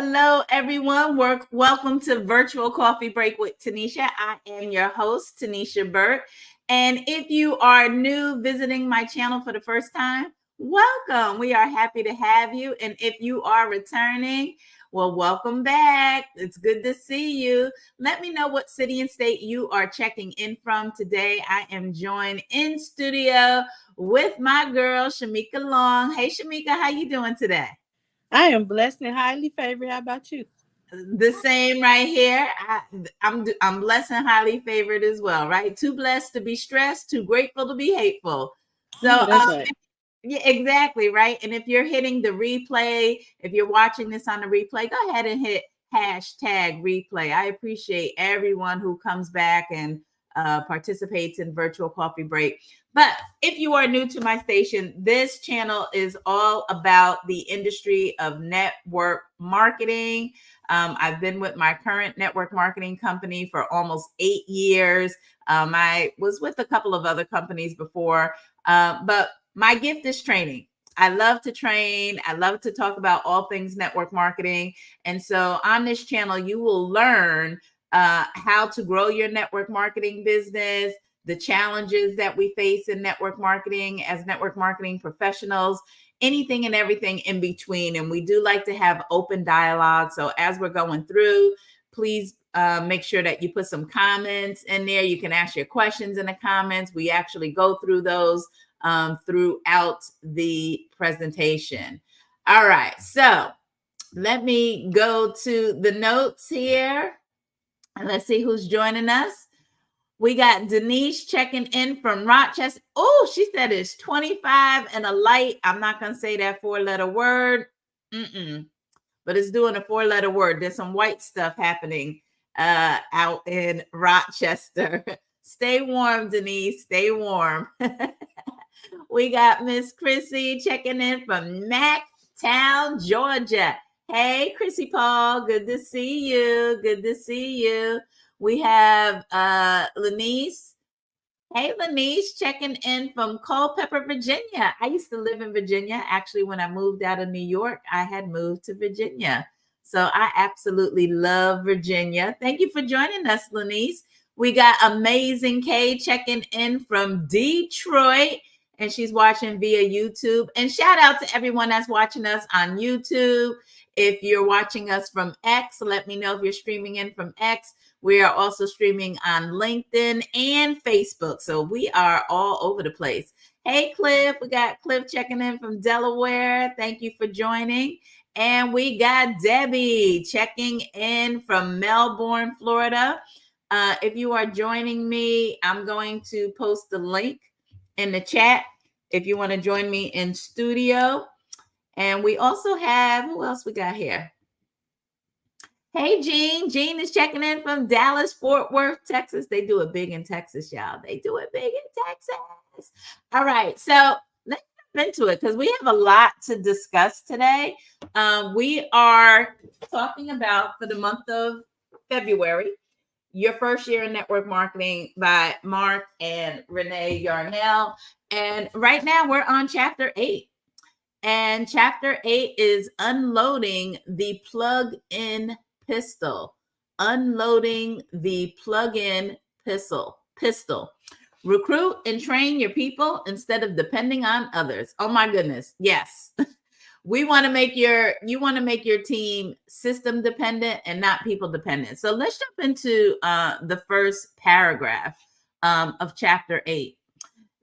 Hello, everyone. Welcome to Virtual Coffee Break with Tanisha. I am your host, Tanisha Burt. And if you are new visiting my channel for the first time, welcome. We are happy to have you. And if you are returning, well, welcome back. It's good to see you. Let me know what city and state you are checking in from today. I am joined in studio with my girl, Shamika Long. Hey, Shamika, how you doing today? I am blessed and highly favored. How about you? The same right here. I'm blessed and highly favored as well, right? Too blessed to be stressed, too grateful to be hateful. I know So, that's right. yeah, exactly, right. And if you're hitting the replay, if you're watching this on the replay, go ahead and hit hashtag replay. I appreciate everyone who comes back and participates in virtual coffee break. But if you are new to my station, this channel is all about the industry of network marketing. I've been with my current network marketing company for almost 8 years. I was with a couple of other companies before, but my gift is training. I love to train. I love to talk about all things network marketing. And so on this channel, you will learn how to grow your network marketing business, the challenges that we face in network marketing as network marketing professionals, anything and everything in between. And we do like to have open dialogue. So as we're going through, please make sure that you put some comments in there. You can ask your questions in the comments. We actually go through those throughout the presentation. All right, so let me go to the notes here and let's see who's joining us. We got Denise checking in from Rochester. Oh, she said it's 25 and a light. I'm not going to say that 4-letter word. But it's doing a 4-letter word. There's some white stuff happening out in Rochester. Stay warm, Denise. Stay warm. We got Miss Chrissy checking in from Mactown, Georgia. Hey, Chrissy Paul, good to see you. Good to see you. We have Lanice. Hey, Lanice, checking in from Culpeper, Virginia. I used to live in Virginia. Actually, when I moved out of New York, I had moved to Virginia. So I absolutely love Virginia. Thank you for joining us, Lanice. We got Amazing Kay checking in from Detroit, and she's watching via YouTube. And shout out to everyone that's watching us on YouTube. If you're watching us from X, let me know if you're streaming in from X. We are also streaming on LinkedIn and Facebook. So we are all over the place. Hey, Cliff. We got Cliff checking in from Delaware. Thank you for joining. And we got Debbie checking in from Melbourne, Florida. If you are joining me, I'm going to post the link in the chat if you want to join me in studio. And we also have, who else we got here? Hey, Jean. Jean is checking in from Dallas, Fort Worth, Texas. They do it big in Texas, y'all. They do it big in Texas. All right. So let's jump into it because we have a lot to discuss today. We are talking about for the month of February, your first year in network marketing by Mark and Rene Yarnell. And right now we're on chapter 8. And chapter 8 is unloading the plug-in pistol. Unloading the plug-in pistol. Recruit and train your people instead of depending on others. Oh my goodness. Yes. You want to make your team system dependent and not people dependent. So let's jump into the first paragraph of chapter 8.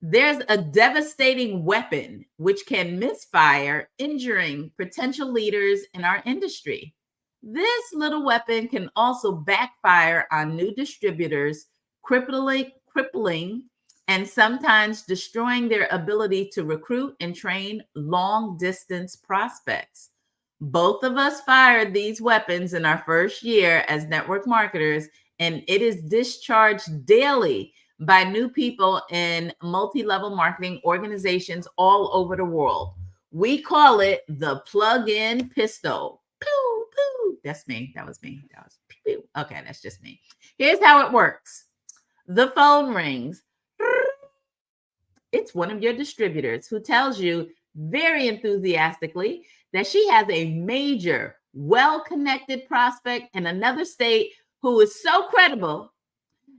There's a devastating weapon which can misfire, injuring potential leaders in our industry. This little weapon can also backfire on new distributors, crippling and sometimes destroying their ability to recruit and train long distance prospects. Both of us fired these weapons in our first year as network marketers, and it is discharged daily by new people in multi-level marketing organizations all over the world. We call it the plug-in pistol. Pew, pew. That's me. That was me. That was pew. Okay, that's just me. Here's how it works. The phone rings. It's one of your distributors who tells you very enthusiastically that she has a major well-connected prospect in another state who is so credible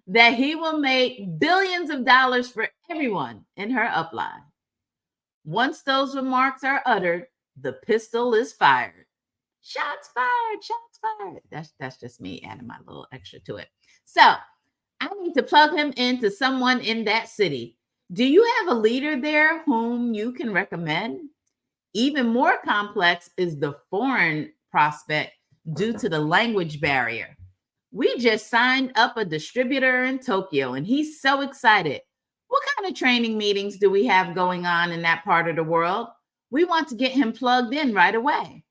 that he will make billions of dollars for everyone in her upline. Once those remarks are uttered, the pistol is fired. Shots fired, shots fired. That's just me adding my little extra to it. So I need to plug him into someone in that city. Do you have a leader there whom you can recommend? Even more complex is the foreign prospect due to the language barrier. We just signed up a distributor in Tokyo and he's so excited. What kind of training meetings do we have going on in that part of the world? We want to get him plugged in right away.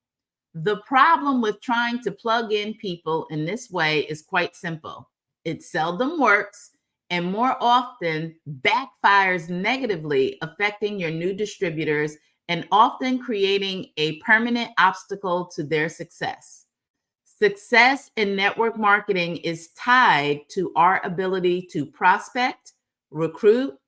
The problem with trying to plug in people in this way is quite simple. It seldom works and more often backfires negatively, affecting your new distributors and often creating a permanent obstacle to their success. Success in network marketing is tied to our ability to prospect, recruit,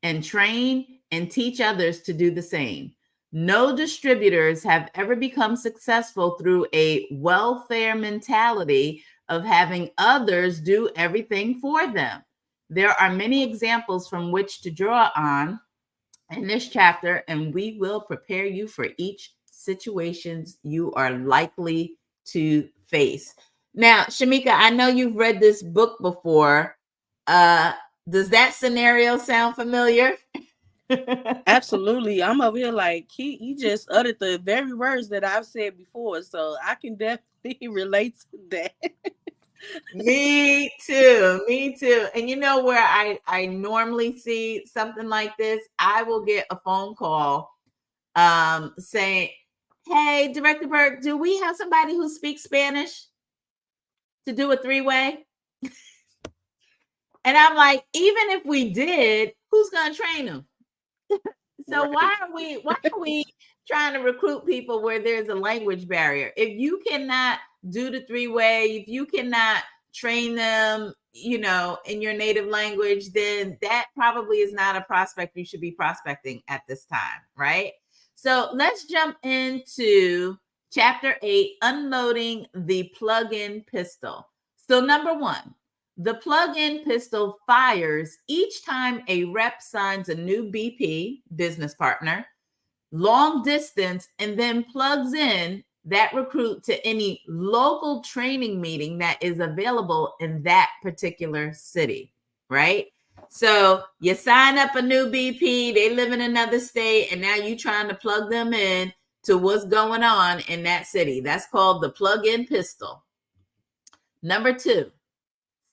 and train and teach others to do the same. No distributors have ever become successful through a welfare mentality of having others do everything for them. There are many examples from which to draw on in this chapter, and we will prepare you for each situations you are likely to face. Now, Shamika, I know you've read this book before. Does that scenario sound familiar? Absolutely. I'm over here like he just uttered the very words that I've said before. So I can definitely relate to that. Me too. Me too. And you know where I normally see something like this? I will get a phone call saying, "Hey, Director Burke, do we have somebody who speaks Spanish to do a three-way?" And I'm like, even if we did, who's going to train them? So Right. why are we trying to recruit people where there's a language barrier? If you cannot do the three-way, if you cannot train them, in your native language, then that probably is not a prospect you should be prospecting at this time, right? So let's jump into chapter 8, unloading the plug-in pistol. So number 1, the plug-in pistol fires each time a rep signs a new BP, business partner, long distance, and then plugs in that recruit to any local training meeting that is available in that particular city, right? So you sign up a new BP, they live in another state, and now you trying to plug them in to what's going on in that city. That's called the plug-in pistol. Number 2,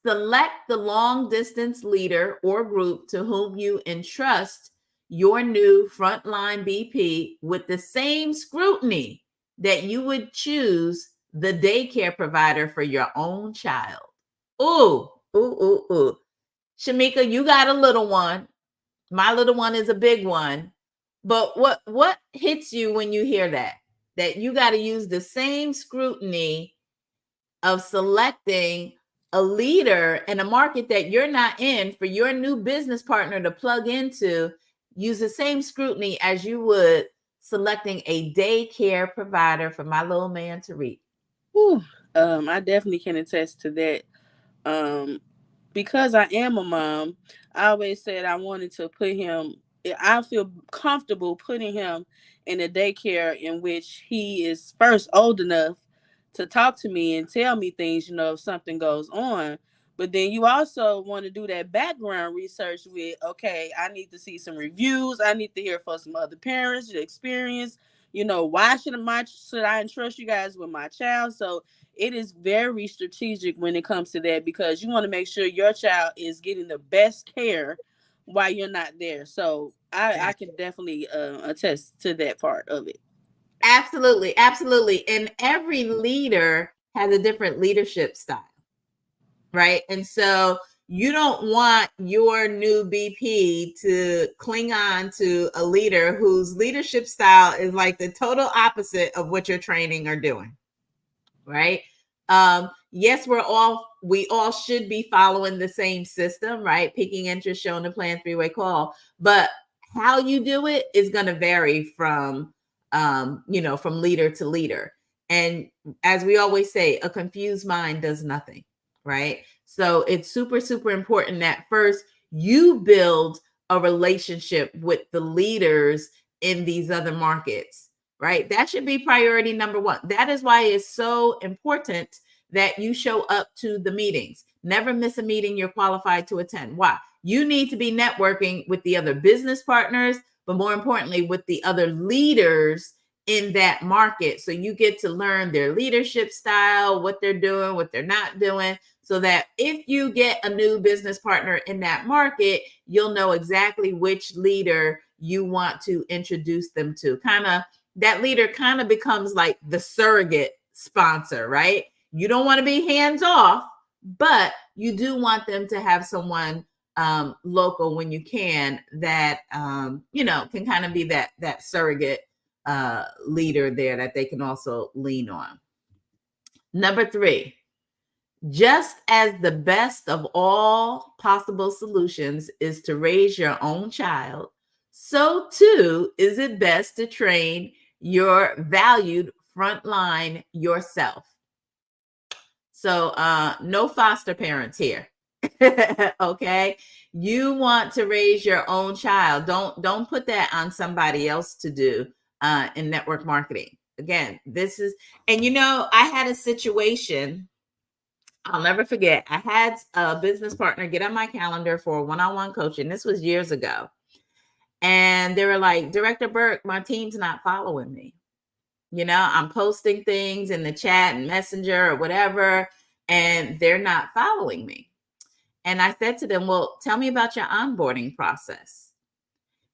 select the long distance leader or group to whom you entrust your new frontline BP with the same scrutiny that you would choose the daycare provider for your own child. Ooh, ooh, ooh, ooh. Shamika, you got a little one. My little one is a big one. But what hits you when you hear that? That you got to use the same scrutiny of selecting a leader in a market that you're not in for your new business partner to plug into. Use the same scrutiny as you would selecting a daycare provider for my little man to read. Whew. I definitely can attest to that. Um, because I am a mom, I always said I wanted to put him. I feel comfortable putting him in a daycare in which he is first old enough to talk to me and tell me things, if something goes on. But then you also want to do that background research with, okay, I need to see some reviews. I need to hear from some other parents, the experience. Why should I entrust you guys with my child? So it is very strategic when it comes to that because you want to make sure your child is getting the best care while you're not there. So I can definitely attest to that part of it. Absolutely, absolutely. And every leader has a different leadership style, right? And so you don't want your new BP to cling on to a leader whose leadership style is like the total opposite of what you're training or doing, right? Yes, we all should be following the same system, right? Picking interest, showing the plan, three-way call, but how you do it is going to vary from from leader to leader. And as we always say, a confused mind does nothing, right? So it's super, super important that first you build a relationship with the leaders in these other markets, right? That should be priority number one. That is why it's so important that you show up to the meetings. Never miss a meeting you're qualified to attend. Why? You need to be networking with the other business partners, but more importantly, with the other leaders in that market. So you get to learn their leadership style, what they're doing, what they're not doing, so that if you get a new business partner in that market, you'll know exactly which leader you want to introduce them to. Kind of that leader kind of becomes like the surrogate sponsor, right? You don't want to be hands off, but you do want them to have someone local when you can that can kind of be that surrogate leader there that they can also lean on. Number 3, just as the best of all possible solutions is to raise your own child, so too is it best to train your valued frontline yourself. So no foster parents here. Okay, you want to raise your own child. Don't put that on somebody else to do in network marketing. Again, this is, and I had a situation I'll never forget. I had a business partner get on my calendar for one-on-one coaching. This was years ago. And they were like, Director Burke, my team's not following me. I'm posting things in the chat and messenger or whatever, and they're not following me. And I said to them, well, tell me about your onboarding process.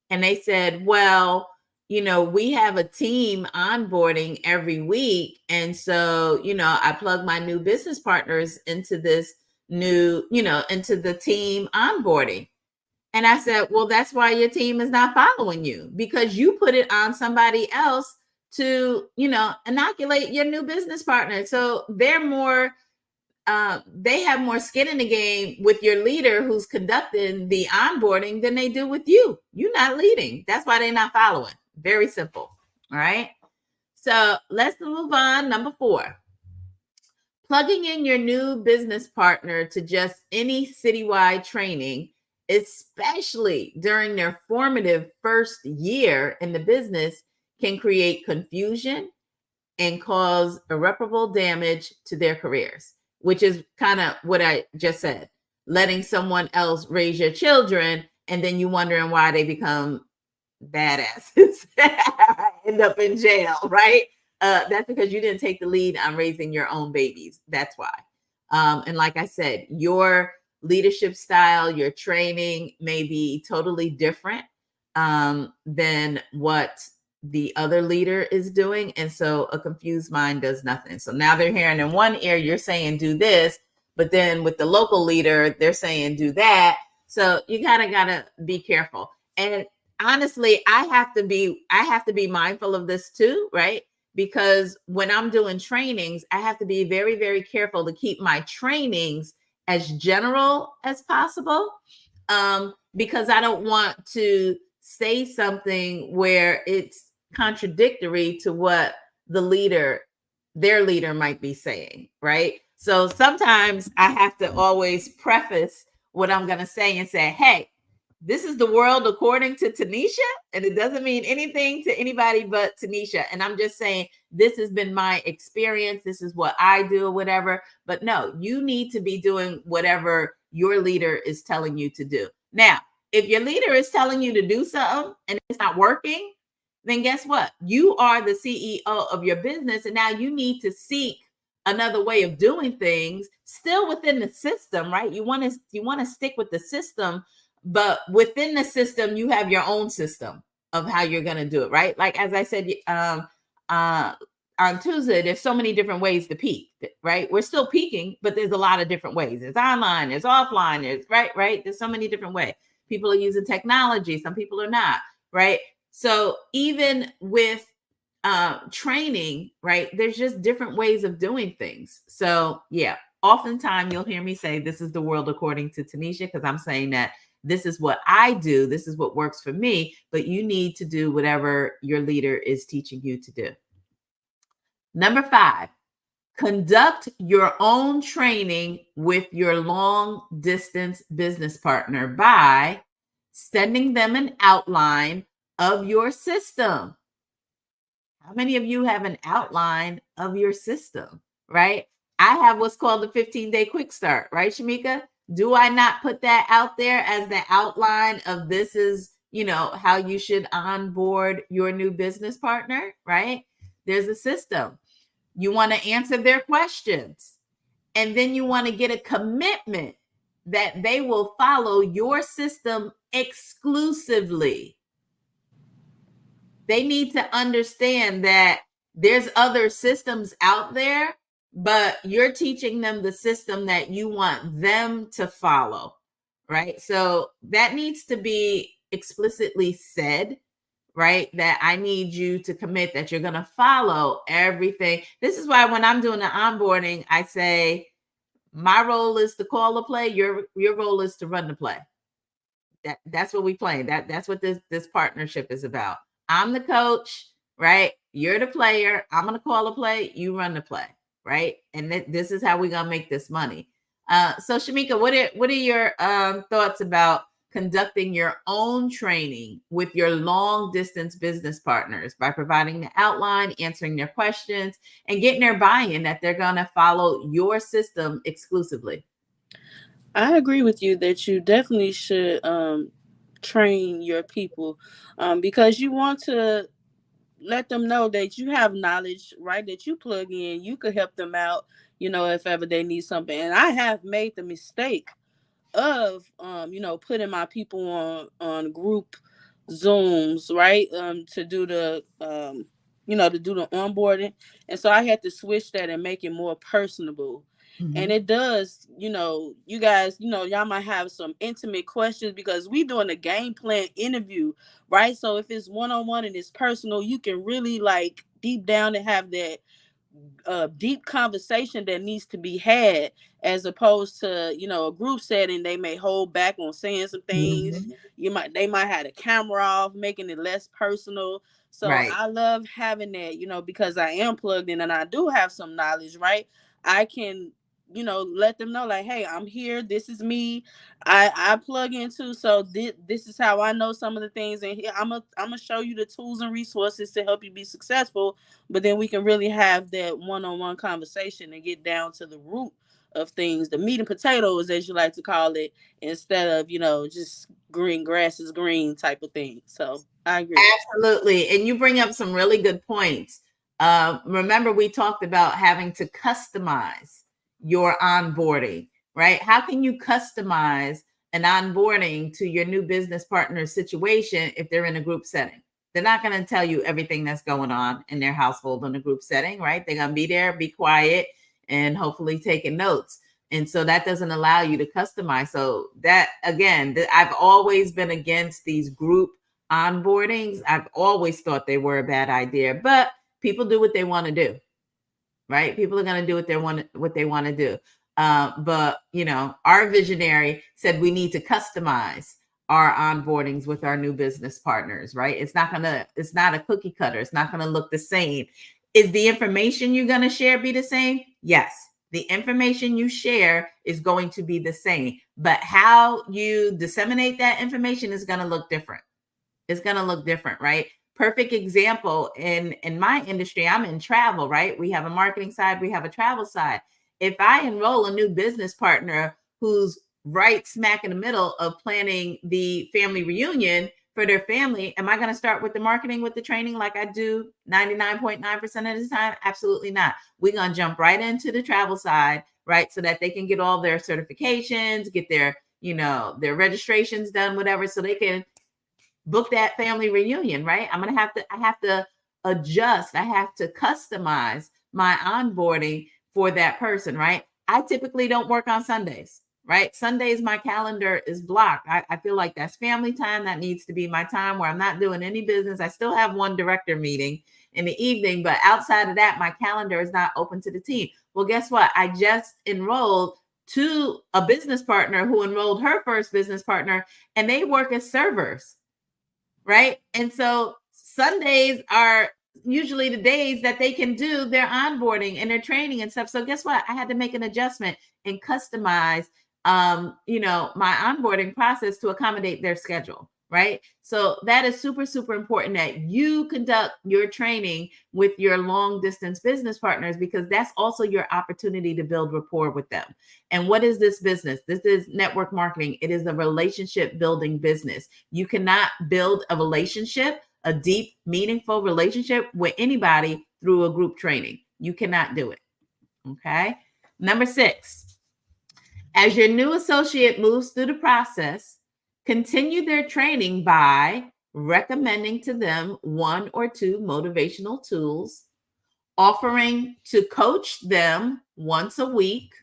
And they said, well, we have a team onboarding every week. And so, I plug my new business partners into this into the team onboarding. And I said, well, that's why your team is not following you, because you put it on somebody else to, inoculate your new business partner. So they have more skin in the game with your leader who's conducting the onboarding than they do with you. You're not leading. That's why they're not following. Very simple. All right. So let's move on. Number 4, plugging in your new business partner to just any citywide training, especially during their formative first year in the business, can create confusion and cause irreparable damage to their careers, which is kind of what I just said. Letting someone else raise your children, and then you wondering why they become badasses, end up in jail, right? That's because you didn't take the lead on raising your own babies. That's why. And like I said, your leadership style, your training may be totally different than what the other leader is doing. And so a confused mind does nothing. So now they're hearing in one ear, you're saying do this, but then with the local leader, they're saying do that. So you gotta be careful. And honestly, I have to be mindful of this too, right? Because when I'm doing trainings, I have to be very, very careful to keep my trainings as general as possible. Because I don't want to say something where it's contradictory to what their leader might be saying, right? So sometimes I have to always preface what I'm going to say and say, hey, this is the world according to Tanisha, and it doesn't mean anything to anybody but Tanisha. And I'm just saying, this has been my experience. This is what I do or whatever. But no, you need to be doing whatever your leader is telling you to do. Now, if your leader is telling you to do something and it's not working, then guess what? You are the CEO of your business, and now you need to seek another way of doing things, still within the system, right? You want to stick with the system, but within the system, you have your own system of how you're going to do it, right? Like, as I said, on Tuesday, there's so many different ways to peak, right? We're still peaking, but there's a lot of different ways. There's online, there's offline, there's right? There's so many different ways. People are using technology. Some people are not, right? So even with training, right, there's just different ways of doing things. So yeah, oftentimes you'll hear me say, this is the world according to Tanisha, because I'm saying that this is what I do. This is what works for me, but you need to do whatever your leader is teaching you to do. Number 5, conduct your own training with your long distance business partner by sending them an outline of your system. How many of you have an outline of your system, right? I have what's called the 15-day quick start, right, Shamika? Do I not put that out there as the outline of this is, how you should onboard your new business partner, right? There's a system. You want to answer their questions, and then you want to get a commitment that they will follow your system exclusively. They need to understand that there's other systems out there, but you're teaching them the system that you want them to follow, right? So that needs to be explicitly said, right? That I need you to commit that you're going to follow everything. This is why when I'm doing the onboarding, I say my role is to call the play, your role is to run the play. That's what we play. That's what this partnership is about. I'm the coach, right? You're the player. I'm gonna call a play. You run the play, right? And this is how we're gonna make this money. So Shamika, what are your thoughts about conducting your own training with your long distance business partners by providing the outline, answering their questions, and getting their buy-in that they're gonna follow your system exclusively? I agree with you that you definitely should train your people, because you want to let them know that you have knowledge, right? That you plug in, you could help them out, if ever they need something. And I have made the mistake of putting my people on group Zooms, right? To do the to do the onboarding. And so I had to switch that and make it more personable. And Mm-hmm. it does, you guys, y'all might have some intimate questions because we doing a game plan interview, right? So if it's one-on-one and it's personal, you can really like deep down and have that deep conversation that needs to be had, as opposed to a group setting. They may hold back on saying some things. Mm-hmm. They might have the camera off, making it less personal. So Right. I love having that, because I am plugged in and I do have some knowledge, right? I can let them know like, hey, I'm here, this is me. I plug into, so this is how I know some of the things, and here I'm gonna show you the tools and resources to help you be successful. But then we can really have that one-on-one conversation and get down to the root of things, the meat and potatoes, as you like to call it, instead of just green grass is green type of thing. So I agree. Absolutely. And you bring up some really good points. Remember, we talked about having to customize your onboarding, right? How can you customize an onboarding to your new business partner situation if they're in a group setting? They're not going to tell you everything that's going on in their household in a group setting, right? They're going to be there, be quiet, and hopefully taking notes. And so that doesn't allow you to customize. So that, again, I've always been against these group onboardings. I've always thought they were a bad idea, but people do what they want to do, right? People are going to do what they want to do. But our visionary said we need to customize our onboardings with our new business partners, right? It's not a cookie cutter. It's not gonna look the same. Is the information you're gonna share be the same? Yes. The information you share is going to be the same, but how you disseminate that information is going to look different. It's going to look different, right? Perfect example in my industry, I'm in travel, right? We have a marketing side, we have a travel side. If I enroll a new business partner who's right smack in the middle of planning the family reunion for their family, am I going to start with the marketing, with the training like I do 99.9% of the time? Absolutely not. We're going to jump right into the travel side, right? So that they can get all their certifications, get their their registrations done, whatever, so they can book that family reunion, right? I have to adjust, I have to customize my onboarding for that person, right? I typically don't work on Sundays, right? Sundays, my calendar is blocked. I feel like that's family time. That needs to be my time where I'm not doing any business. I still have one director meeting in the evening, but outside of that, my calendar is not open to the team. Well, guess what? I just enrolled to a business partner who enrolled her first business partner, and they work as servers, right? And so Sundays are usually the days that they can do their onboarding and their training and stuff. So guess what? I had to make an adjustment and customize my onboarding process to accommodate their schedule, right? So that is super, super important that you conduct your training with your long distance business partners, because that's also your opportunity to build rapport with them. And what is this business? This is network marketing. It is a relationship building business. You cannot build a relationship, a deep, meaningful relationship with anybody through a group training. You cannot do it. Okay. Number 6, as your new associate moves through the process, continue their training by recommending to them 1 or 2 motivational tools, offering to coach them once a week,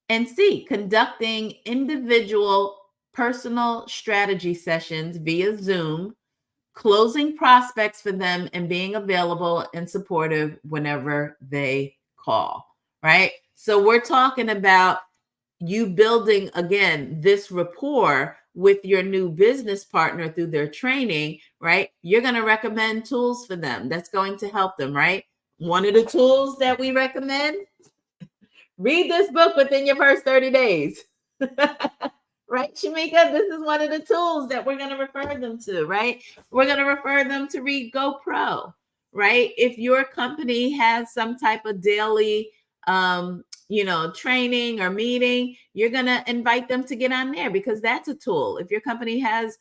and C, conducting individual personal strategy sessions via Zoom, closing prospects for them, and being available and supportive whenever they call, right? So we're talking about you building, again, this rapport with your new business partner through their training, right? You're going to recommend tools for them that's going to help them, right? One of the tools that we recommend, read this book within your first 30 days. Right, Shamika? This is one of the tools that we're going to refer them to, right? We're going to refer them to read GoPro, right? If your company has some type of daily, training or meeting, you're going to invite them to get on there, because that's a tool. If your company has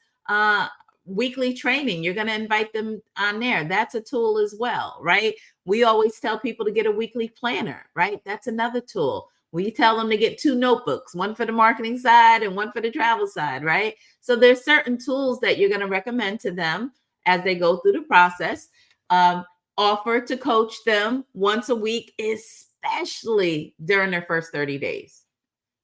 weekly training, you're going to invite them on there. That's a tool as well, right? We always tell people to get a weekly planner, right? That's another tool. We tell them to get 2 notebooks, one for the marketing side and one for the travel side, right? So there's certain tools that you're going to recommend to them as they go through the process. Offer to coach them once a week, especially during their first 30 days.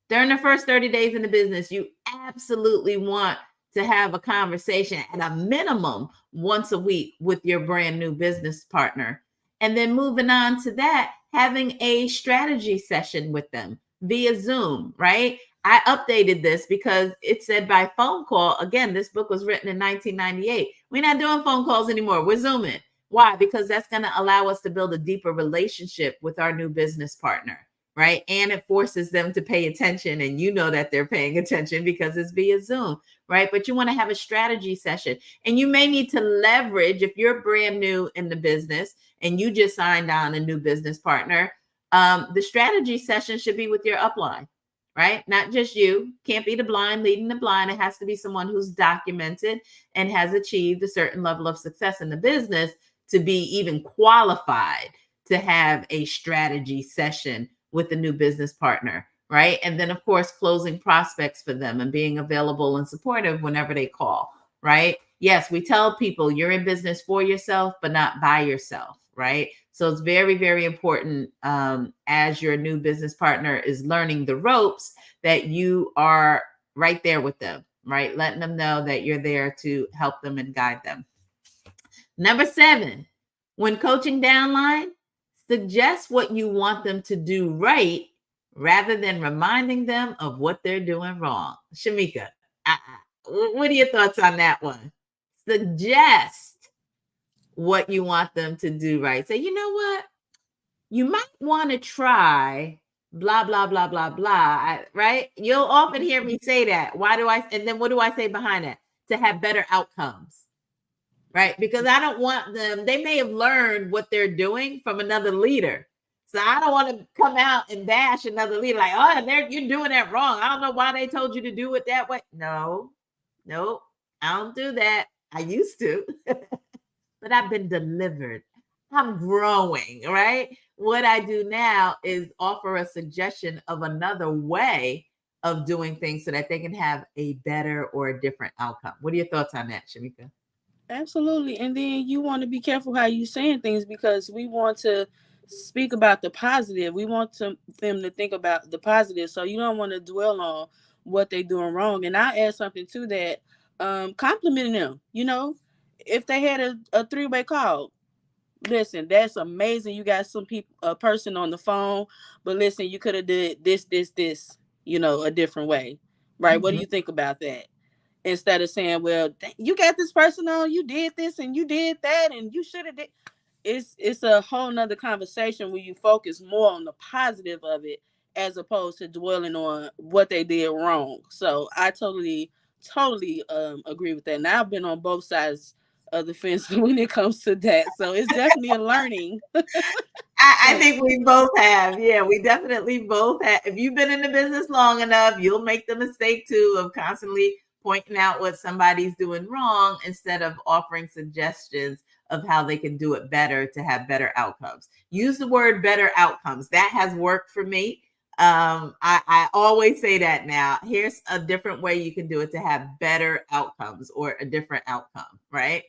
During the first 30 days in the business, you absolutely want to have a conversation at a minimum once a week with your brand new business partner. And then moving on to that, having a strategy session with them via Zoom, right? I updated this because it said by phone call. Again, this book was written in 1998. We're not doing phone calls anymore. We're Zooming. Why? Because that's going to allow us to build a deeper relationship with our new business partner, right? And it forces them to pay attention, and you know that they're paying attention because it's via Zoom, right? But you want to have a strategy session, and you may need to leverage, if you're brand new in the business and you just signed on a new business partner, the strategy session should be with your upline, right? Not just you. Can't be the blind leading the blind. It has to be someone who's documented and has achieved a certain level of success in the business to be even qualified to have a strategy session with a new business partner, right? And then, of course, closing prospects for them and being available and supportive whenever they call, right? Yes, we tell people you're in business for yourself, but not by yourself, right? So it's very, very important, as your new business partner is learning the ropes, that you are right there with them, right? Letting them know that you're there to help them and guide them. Number 7, when coaching downline, suggest what you want them to do right rather than reminding them of what they're doing wrong. Shamika, what are your thoughts on that one? Suggest what you want them to do right. Say, you know what? You might want to try blah, blah, blah, blah, blah, right? You'll often hear me say that. And then what do I say behind that? To have better outcomes, right? Because I don't want them, they may have learned what they're doing from another leader. So I don't want to come out and bash another leader like, oh, you're doing that wrong. I don't know why they told you to do it that way. No, I don't do that. I used to, but I've been delivered. I'm growing, right? What I do now is offer a suggestion of another way of doing things so that they can have a better or a different outcome. What are your thoughts on that, Shamika? Absolutely. And then you want to be careful how you saying things, because we want to speak about the positive. We want them to think about the positive. So you don't want to dwell on what they're doing wrong. And I add something to that, complimenting them. If they had a three-way call, listen, that's amazing. You got a person on the phone, but listen, you could have did this, a different way. Right? What do Mm-hmm. you think about that? instead of saying, well, you got this person on, you did this and you did that and you should have did. It's a whole nother conversation where you focus more on the positive of it as opposed to dwelling on what they did wrong. So I totally agree with that. Now I've been on both sides of the fence when it comes to that. So it's definitely a learning I point. think we both have. Yeah, we definitely both have. If you've been in the business long enough, you'll make the mistake too of constantly pointing out what somebody's doing wrong instead of offering suggestions of how they can do it better to have better outcomes. Use the word better outcomes. That has worked for me. I always say that now. Here's a different way you can do it to have better outcomes or a different outcome, right?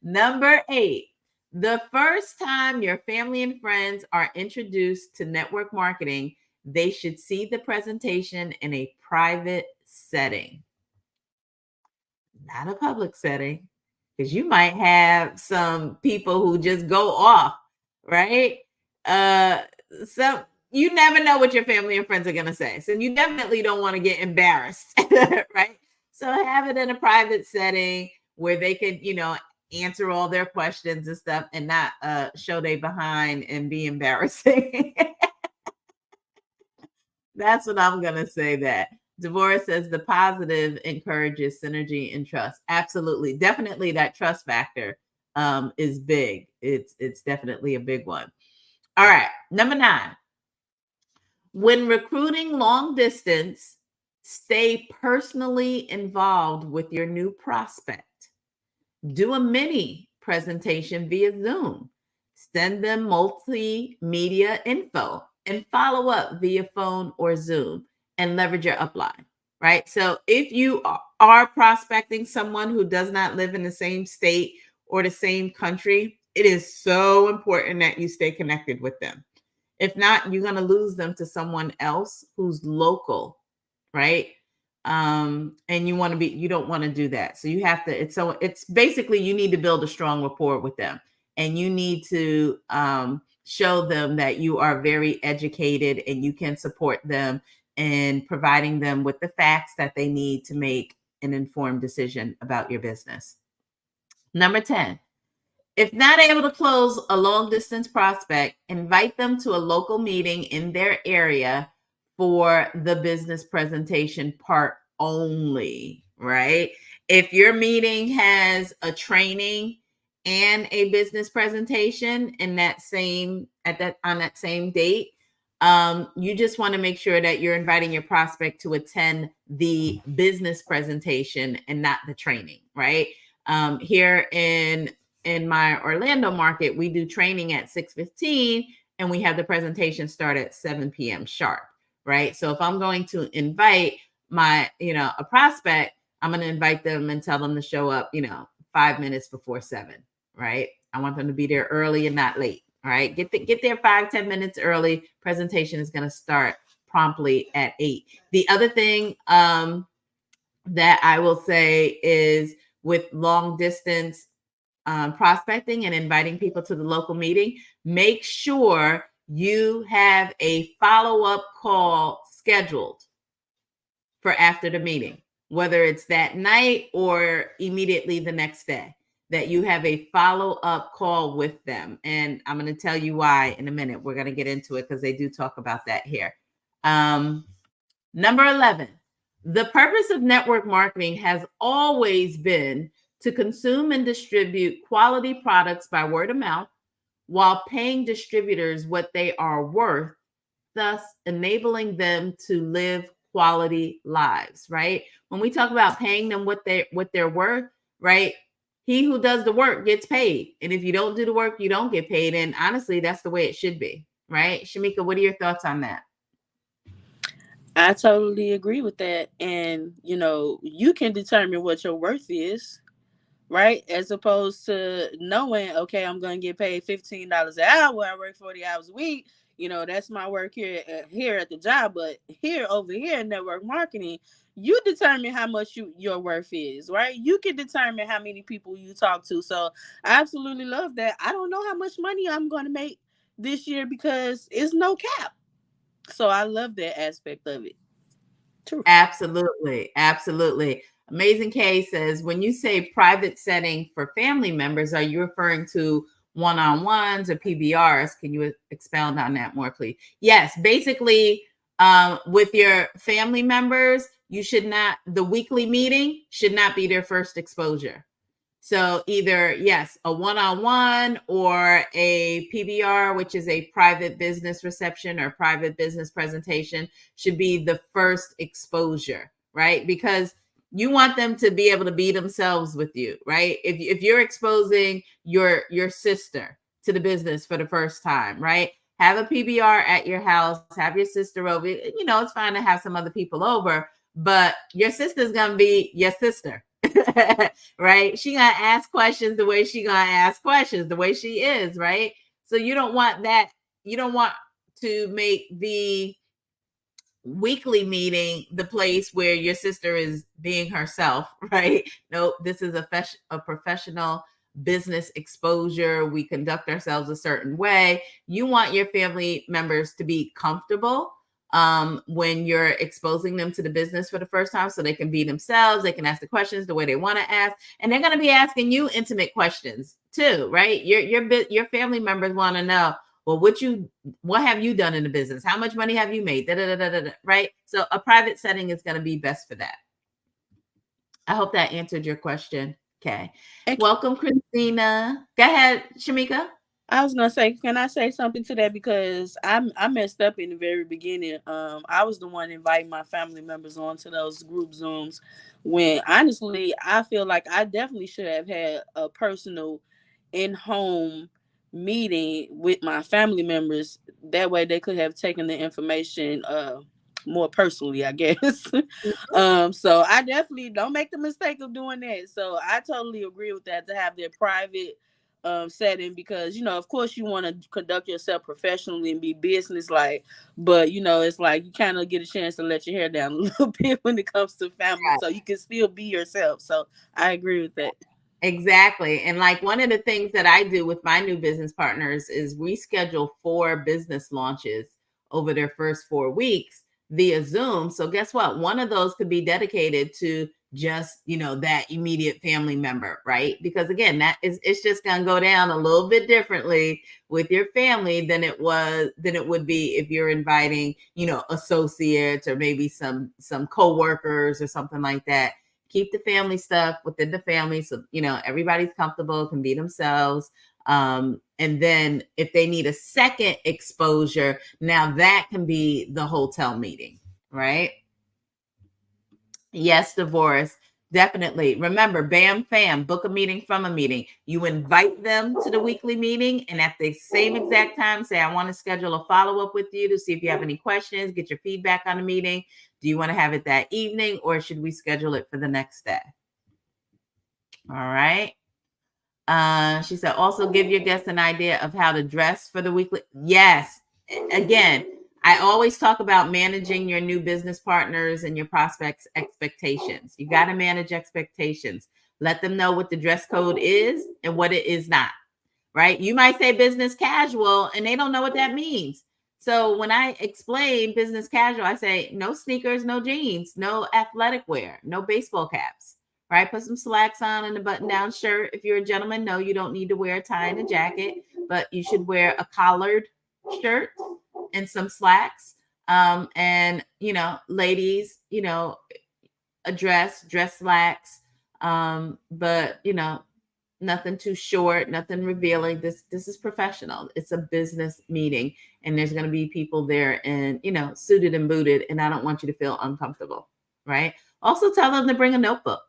Number 8, the first time your family and friends are introduced to network marketing, they should see the presentation in a private setting, not a public setting, because you might have some people who just go off, right? Uh, so you never know what your family and friends are going to say. So you definitely don't want to get embarrassed, right? So have it in a private setting where they could, answer all their questions and stuff and not show they behind and be embarrassing. That's what I'm going to say that. Devorah says the positive encourages synergy and trust. Absolutely. Definitely that trust factor is big. It's definitely a big one. All right. Number 9. When recruiting long distance, stay personally involved with your new prospect. Do a mini presentation via Zoom. Send them multimedia info and follow up via phone or Zoom and leverage your upline, right? So if you are prospecting someone who does not live in the same state or the same country, it is so important that you stay connected with them. If not, you're going to lose them to someone else who's local, right? And you don't want to do that. So you have to, it's basically you need to build a strong rapport with them, and you need to show them that you are very educated and you can support them in providing them with the facts that they need to make an informed decision about your business. Number 10, if not able to close a long distance prospect, invite them to a local meeting in their area for the business presentation part only, right? If your meeting has a training and a business presentation in that same on that same date, you just want to make sure that you're inviting your prospect to attend the business presentation and not the training, right? Here in my Orlando market, we do training at 6:15 and we have the presentation start at 7 p.m. sharp, right? So if I'm going to invite a prospect, I'm going to invite them and tell them to show up, 5 minutes before 7, right? I want them to be there early and not late, all right? Get there 5-10 minutes early. Presentation is going to start promptly at 8. The other thing that I will say is with long distance prospecting and inviting people to the local meeting, make sure you have a follow-up call scheduled for after the meeting, whether it's that night or immediately the next day, that you have a follow-up call with them. And I'm going to tell you why in a minute. We're going to get into it because they do talk about that here. Number 11, the purpose of network marketing has always been to consume and distribute quality products by word of mouth while paying distributors what they are worth, thus enabling them to live quality lives, right? When we talk about paying them what they're worth, right? He who does the work gets paid. And if you don't do the work, you don't get paid. And honestly, that's the way it should be, right? Shamika, what are your thoughts on that? I totally agree with that. And, you can determine what your worth is, right? As opposed to knowing, okay, I'm going to get paid $15 an hour. I work 40 hours a week. That's my work here at the job. But over here in network marketing, you determine how much your worth is, right? You can determine how many people you talk to. So I absolutely love that. I don't know how much money I'm going to make this year because it's no cap. So I love that aspect of it. True. Absolutely. Absolutely. Amazing K says, when you say private setting for family members, are you referring to one-on-ones or PBRs? Can you expound on that more, please? Yes, basically, with your family members, you should not, the weekly meeting should not be their first exposure. So either, yes, a one-on-one or a PBR, which is a private business reception or private business presentation, should be the first exposure, right? Because you want them to be able to be themselves with you, right? If you're exposing your sister to the business for the first time, right? Have a PBR at your house, have your sister over. You know, it's fine to have some other people over, but your sister's gonna be your sister. Right? She gonna ask questions the way she gonna ask questions, the way she is, right? So you don't want that. You don't want to make the weekly meeting the place where your sister is being herself, right? No, this is a professional business exposure. We conduct ourselves a certain way. You want your family members to be comfortable when you're exposing them to the business for the first time, so they can be themselves. They can ask the questions the way they want to ask, and they're going to be asking you intimate questions too, right? Your family members want to know, well, what have you done in the business? How much money have you made? Da, da, da, da, da, right? So a private setting is going to be best for that. I hope that answered your question. Okay. Welcome, Christina. Go ahead, Shamika. I was gonna say, can I say something to that? Because I messed up in the very beginning. I was the one inviting my family members onto those group Zooms when honestly I feel like I definitely should have had a personal in-home meeting with my family members. That way they could have taken the information more personally, I guess. So I definitely don't make the mistake of doing that. So I totally agree with that, to have their private setting, because of course you want to conduct yourself professionally and be business like, but it's like you kind of get a chance to let your hair down a little bit when it comes to family, so you can still be yourself. So I agree with that. Exactly. And like one of the things that I do with my new business partners is we schedule 4 business launches over their first 4 weeks via Zoom. So guess what? One of those could be dedicated to just, that immediate family member, right? Because again, it's just going to go down a little bit differently with your family than it would be if you're inviting, associates or maybe some coworkers or something like that. Keep the family stuff within the family, so everybody's comfortable, can be themselves. And then if they need a second exposure, now that can be the hotel meeting, right? Yes, divorce. Definitely. Remember, BAM fam, book a meeting from a meeting. You invite them to the weekly meeting, and at the same exact time, say, I want to schedule a follow-up with you to see if you have any questions, get your feedback on the meeting. Do you want to have it that evening, or should we schedule it for the next day? All right. She said, also give your guests an idea of how to dress for the weekly. Yes. Again, I always talk about managing your new business partners and your prospects' expectations. You got to manage expectations. Let them know what the dress code is and what it is not, right? You might say business casual and they don't know what that means. So when I explain business casual, I say no sneakers, no jeans, no athletic wear, no baseball caps, right? Put some slacks on and a button down shirt. If you're a gentleman, no, you don't need to wear a tie and a jacket, but you should wear a collared shirt and some slacks. And, ladies, a dress slacks. But, nothing too short, nothing revealing. This is professional. It's a business meeting, and there's going to be people there and, suited and booted, and I don't want you to feel uncomfortable, right? Also tell them to bring a notebook,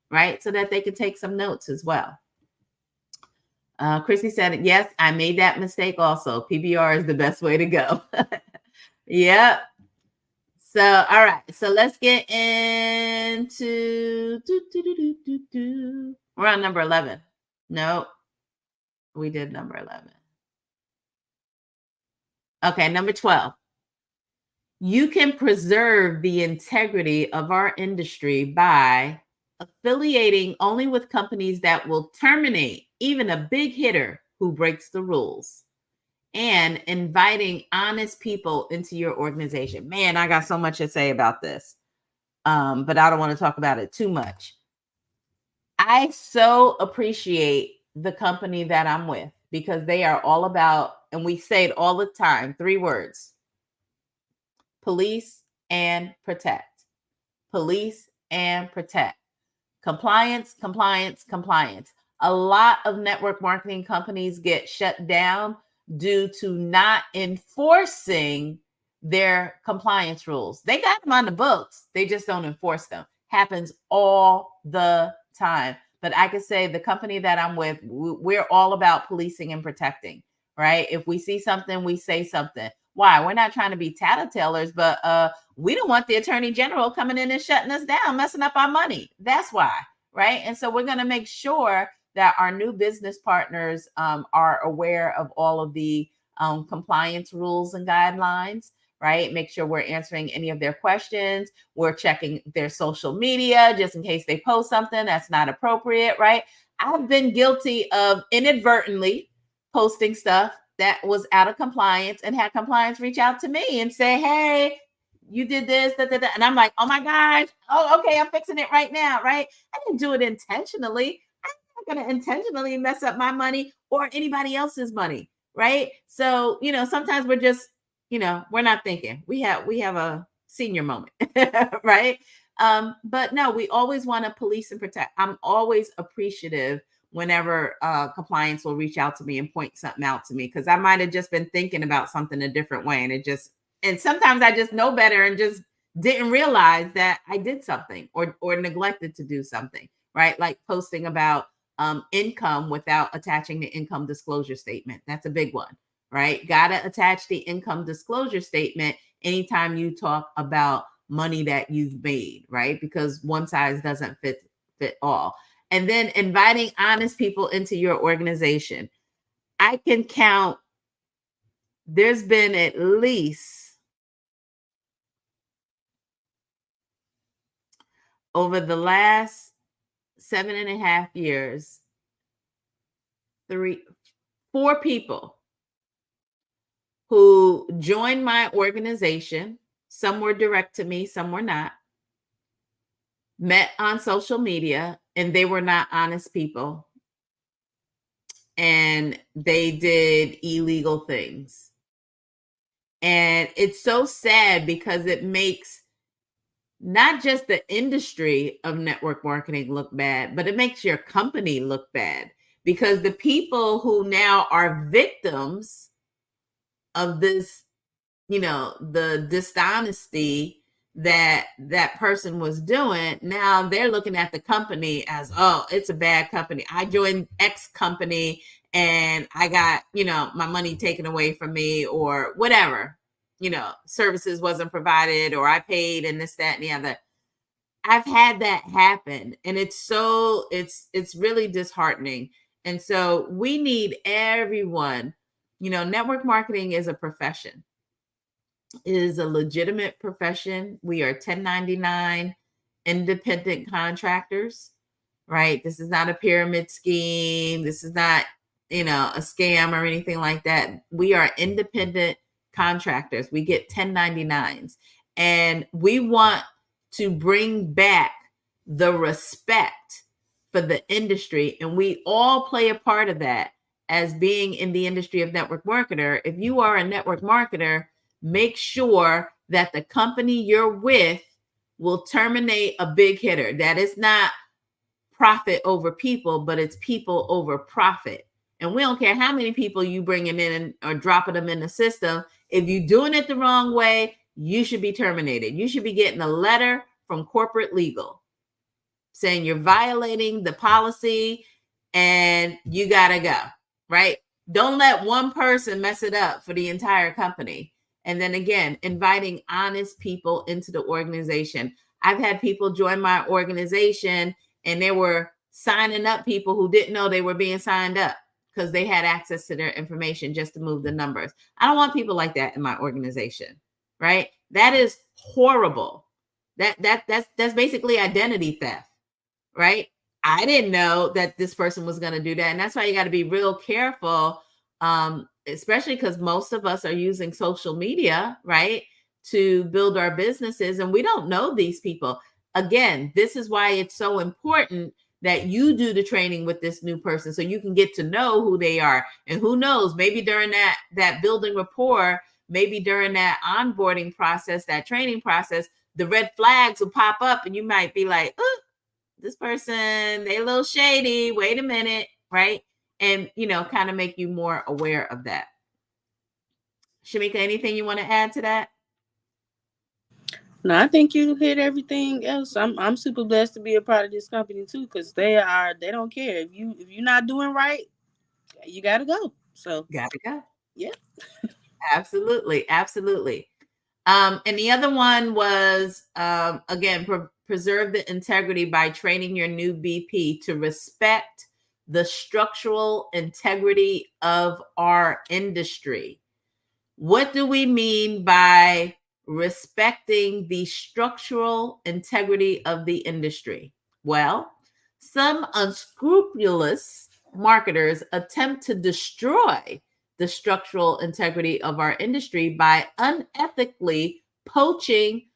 right? So that they can take some notes as well. Chrissy said, yes, I made that mistake also. PBR is the best way to go. Yep. So, all right. So let's get into, we're on number 11. No, we did number 11. Okay, number 12. You can preserve the integrity of our industry by affiliating only with companies that will terminate even a big hitter who breaks the rules, and inviting honest people into your organization. Man, I got so much to say about this. but I don't want to talk about it too much. I so appreciate the company that I'm with because they are all about, and we say it all the time, 3 words: police and protect. Police and protect. Compliance, compliance, compliance. A lot of network marketing companies get shut down due to not enforcing their compliance rules. They got them on the books, they just don't enforce them. Happens all the time. But I could say the company that I'm with, we're all about policing and protecting, right? If we see something, we say something. Why? We're not trying to be tattletellers, but we don't want the attorney general coming in and shutting us down, messing up our money. That's why, right? And so we're going to make sure that our new business partners are aware of all of the compliance rules and guidelines, right? Make sure we're answering any of their questions. We're checking their social media just in case they post something that's not appropriate, right? I've been guilty of inadvertently posting stuff that was out of compliance and had compliance reach out to me and say, hey, you did this, da, da, da. And I'm like, oh my gosh, oh, okay, I'm fixing it right now, right? I didn't do it intentionally. I'm not going to intentionally mess up my money or anybody else's money, right? So, sometimes we're just, we're not thinking. We have a senior moment, right? But no, we always want to police and protect. I'm always appreciative whenever compliance will reach out to me and point something out to me, because I might have just been thinking about something a different way, and sometimes I just know better and just didn't realize that I did something or neglected to do something, right? Like posting about income without attaching the income disclosure statement. That's a big one, right? Got to attach the income disclosure statement anytime you talk about money that you've made, right? Because one size doesn't fit all. And then inviting honest people into your organization. I can count, there's been at least over the last 7.5 years, 4 people who joined my organization. Some were direct to me, some were not. Met on social media, and they were not honest people. And they did illegal things. And it's so sad because it makes not just the industry of network marketing look bad, but it makes your company look bad, because the people who now are victims of this, the dishonesty that person was doing, now they're looking at the company as, oh, it's a bad company. I joined X company and I got, my money taken away from me, or whatever, services wasn't provided, or I paid and this, that, and the other. I've had that happen, and it's really disheartening. And so we need everyone, network marketing is a profession. It is a legitimate profession. We are 1099 independent contractors, right? This is not a pyramid scheme. This is not, a scam or anything like that. We are independent contractors. We get 1099s. And we want to bring back the respect for the industry. And we all play a part of that as being in the industry of network marketer. If you are a network marketer, make sure that the company you're with will terminate a big hitter. That is not profit over people, but it's people over profit. And we don't care how many people you bringing in or dropping them in the system. If you're doing it the wrong way, you should be terminated. You should be getting a letter from corporate legal saying you're violating the policy and you gotta go, right? Don't let one person mess it up for the entire company. And then again, inviting honest people into the organization. I've had people join my organization and they were signing up people who didn't know they were being signed up because they had access to their information just to move the numbers. I don't want people like that in my organization, right? That is horrible. That's basically identity theft, right? I didn't know that this person was going to do that. And that's why you got to be real careful, especially because most of us are using social media, right, to build our businesses. And we don't know these people. again, this is why it's so important that you do the training with this new person so you can get to know who they are. And who knows, maybe during that building rapport, maybe during that onboarding process, that training process, the red flags will pop up and you might be like, oh, this person, they a little shady. Wait a minute, right? And, kind of make you more aware of that. Shamika, anything you want to add to that? No, I think you hit everything else. I'm super blessed to be a part of this company too, because they don't care if you're not doing right, you gotta go. So Gotta go. yeah. Absolutely. Absolutely. And the other one was, again, preserve the integrity by training your new BP to respect the structural integrity of our industry. What do we mean by respecting the structural integrity of the industry? Well, some unscrupulous marketers attempt to destroy the structural integrity of our industry by unethically poaching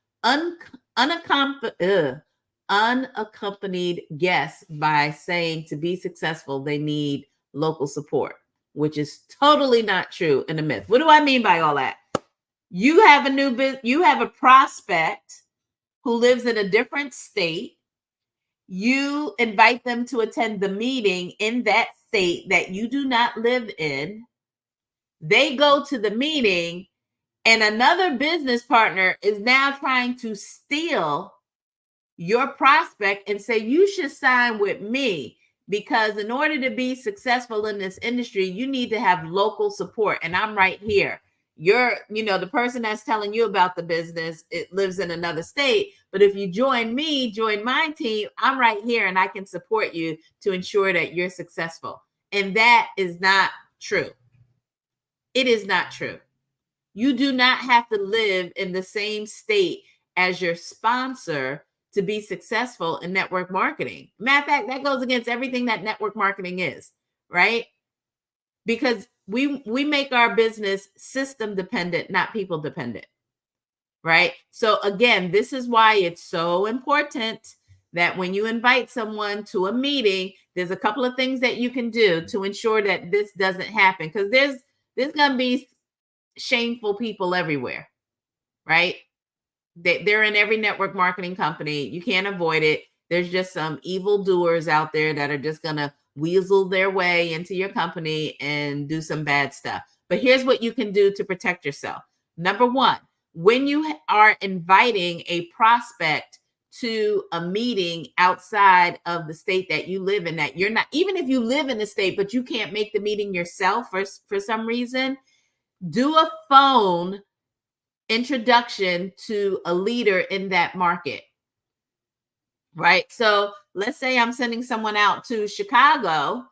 unaccompanied guests by saying to be successful, they need local support, which is totally not true and a myth. What do I mean by all that? You have you have a prospect who lives in a different state. You invite them to attend the meeting in that state that you do not live in. They go to the meeting, and another business partner is now trying to steal your prospect and say, you should sign with me, because in order to be successful in this industry, you need to have local support. And I'm right here. The person that's telling you about the business, it lives in another state. But if you join my team, I'm right here and I can support you to ensure that you're successful. And that is not true. It is not true. You do not have to live in the same state as your sponsor to be successful in network marketing. Matter of fact, that goes against everything that network marketing is, right? Because we make our business system dependent, not people dependent, right? So again, this is why it's so important that when you invite someone to a meeting, there's a couple of things that you can do to ensure that this doesn't happen, because there's going to be shameful people everywhere, right? They're in every network marketing company. You can't avoid it. There's just some evil doers out there that are just going to weasel their way into your company and do some bad stuff. But here's what you can do to protect yourself. Number one, when you are inviting a prospect to a meeting outside of the state that you live in, that you're not, even if you live in the state, but you can't make the meeting yourself for some reason, do a phone introduction to a leader in that market, right? So let's say I'm sending someone out to Chicago,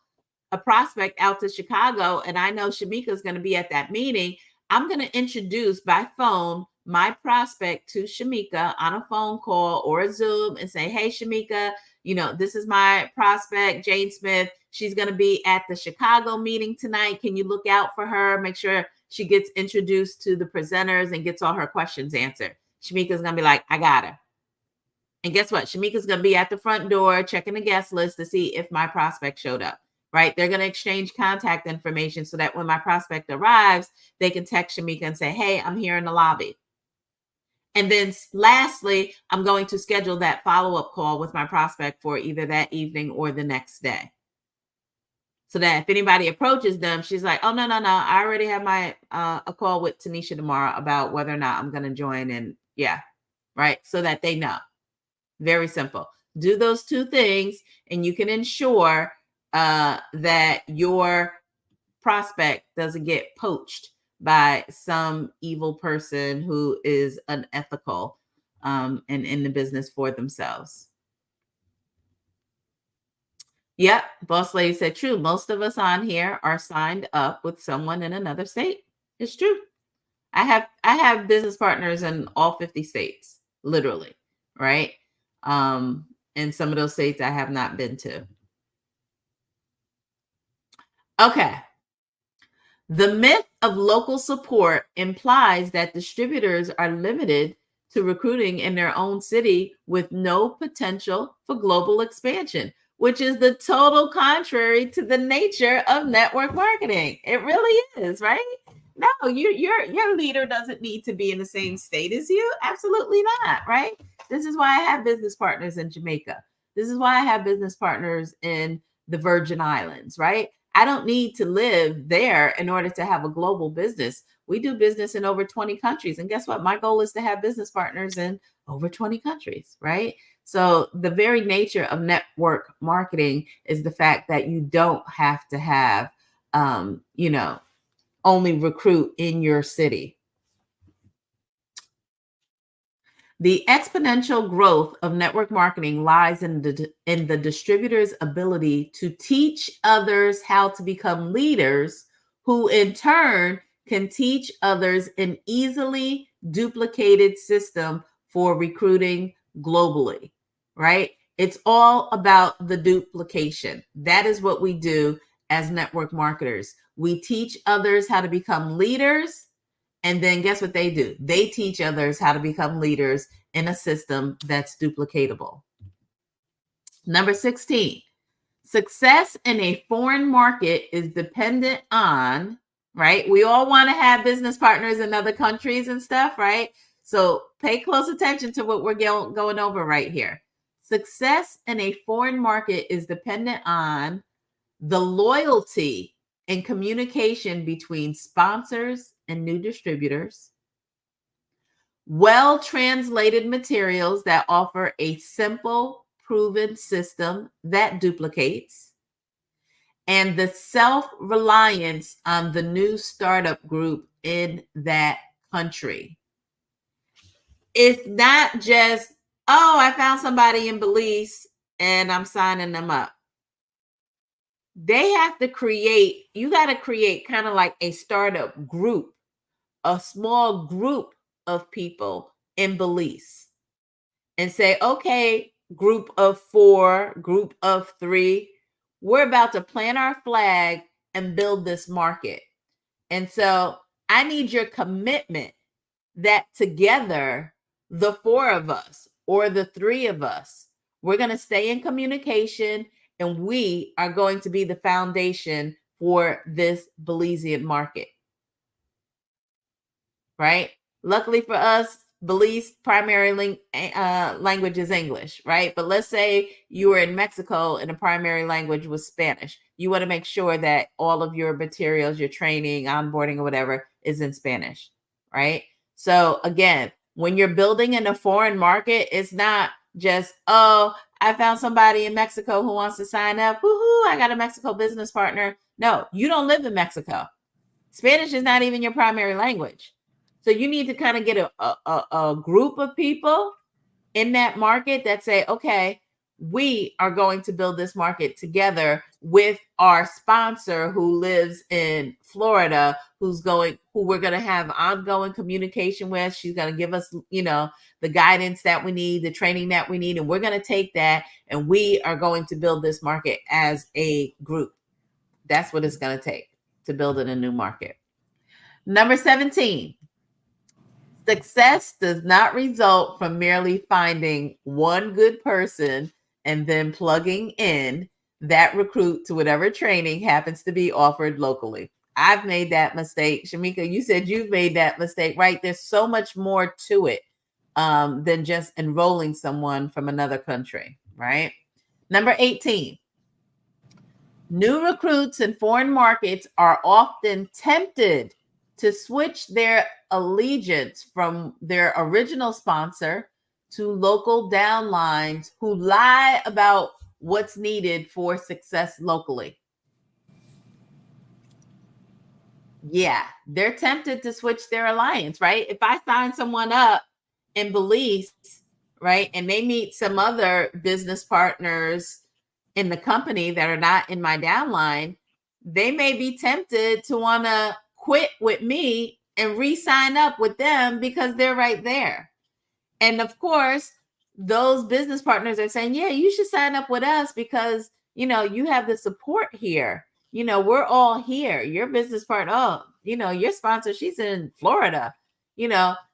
a prospect out to Chicago, and I know Shamika is going to be at that meeting. I'm going to introduce by phone my prospect to Shamika on a phone call or a Zoom and say, hey, Shamika, this is my prospect, Jane Smith. She's going to be at the Chicago meeting tonight. Can you look out for her? Make sure she gets introduced to the presenters and gets all her questions answered. Shamika's going to be like, I got her. And guess what? Shamika's going to be at the front door checking the guest list to see if my prospect showed up, right? They're going to exchange contact information so that when my prospect arrives, they can text Shamika and say, hey, I'm here in the lobby. And then lastly, I'm going to schedule that follow-up call with my prospect for either that evening or the next day. So that if anybody approaches them, she's like, oh, no. I already have my a call with Tanisha tomorrow about whether or not I'm going to join. And yeah, right. So that they know. Very simple. Do those two things and you can ensure that your prospect doesn't get poached by some evil person who is unethical and in the business for themselves. Yep, Boss Lady said true. Most of us on here are signed up with someone in another state. It's true. I have business partners in all 50 states, literally, right? And some of those states I have not been to. Okay. The myth of local support implies that distributors are limited to recruiting in their own city with no potential for global expansion, which is the total contrary to the nature of network marketing. It really is, right? No, your leader doesn't need to be in the same state as you. Absolutely not, right? This is why I have business partners in Jamaica. This is why I have business partners in the Virgin Islands, right? I don't need to live there in order to have a global business. We do business in over 20 countries. And guess what? My goal is to have business partners in over 20 countries, right? So the very nature of network marketing is the fact that you don't have to have, only recruit in your city. The exponential growth of network marketing lies in the distributor's ability to teach others how to become leaders, who in turn can teach others an easily duplicated system for recruiting globally, right? It's all about the duplication. That is what we do as network marketers. We teach others how to become leaders. And then guess what they do? They teach others how to become leaders in a system that's duplicatable. Number 16, success in a foreign market is dependent on, right? We all want to have business partners in other countries and stuff, right? So pay close attention to what we're going over right here. Success in a foreign market is dependent on the loyalty and communication between sponsors and new distributors, well-translated materials that offer a simple, proven system that duplicates, and the self-reliance on the new startup group in that country. It's not just, oh, I found somebody in Belize and I'm signing them up. They have to create, you got to create kind of like a startup group, a small group of people in Belize, and say, okay, group of 4, group of 3, we're about to plant our flag and build this market. And so I need your commitment that together, the 4 of us or the 3 of us, we're going to stay in communication, and we are going to be the foundation for this Belizean market. Right? Luckily for us, Belize primary language is English, right? But let's say you were in Mexico and the primary language was Spanish. You want to make sure that all of your materials, your training, onboarding, or whatever is in Spanish, right? So again, when you're building in a foreign market, it's not just, oh, I found somebody in Mexico who wants to sign up. Woohoo, I got a Mexico business partner. No, you don't live in Mexico. Spanish is not even your primary language. So you need to kind of get a group of people in that market that say, okay, we are going to build this market together with our sponsor who lives in Florida, who we're going to have ongoing communication with. She's going to give us, the guidance that we need, the training that we need. And we're going to take that and we are going to build this market as a group. That's what it's going to take to build in a new market. Number 17. Success does not result from merely finding one good person and then plugging in that recruit to whatever training happens to be offered locally. I've made that mistake. Shamika, you said you've made that mistake, right? There's so much more to it than just enrolling someone from another country, right? Number 18. New recruits in foreign markets are often tempted to switch their allegiance from their original sponsor to local downlines who lie about what's needed for success locally. Yeah, they're tempted to switch their alliance, right? If I sign someone up in Belize, right, and they meet some other business partners in the company that are not in my downline, they may be tempted to want to quit with me and re-sign up with them because they're right there. And of course, those business partners are saying, yeah, you should sign up with us because, you have the support here. We're all here. Your business partner, your sponsor, she's in Florida,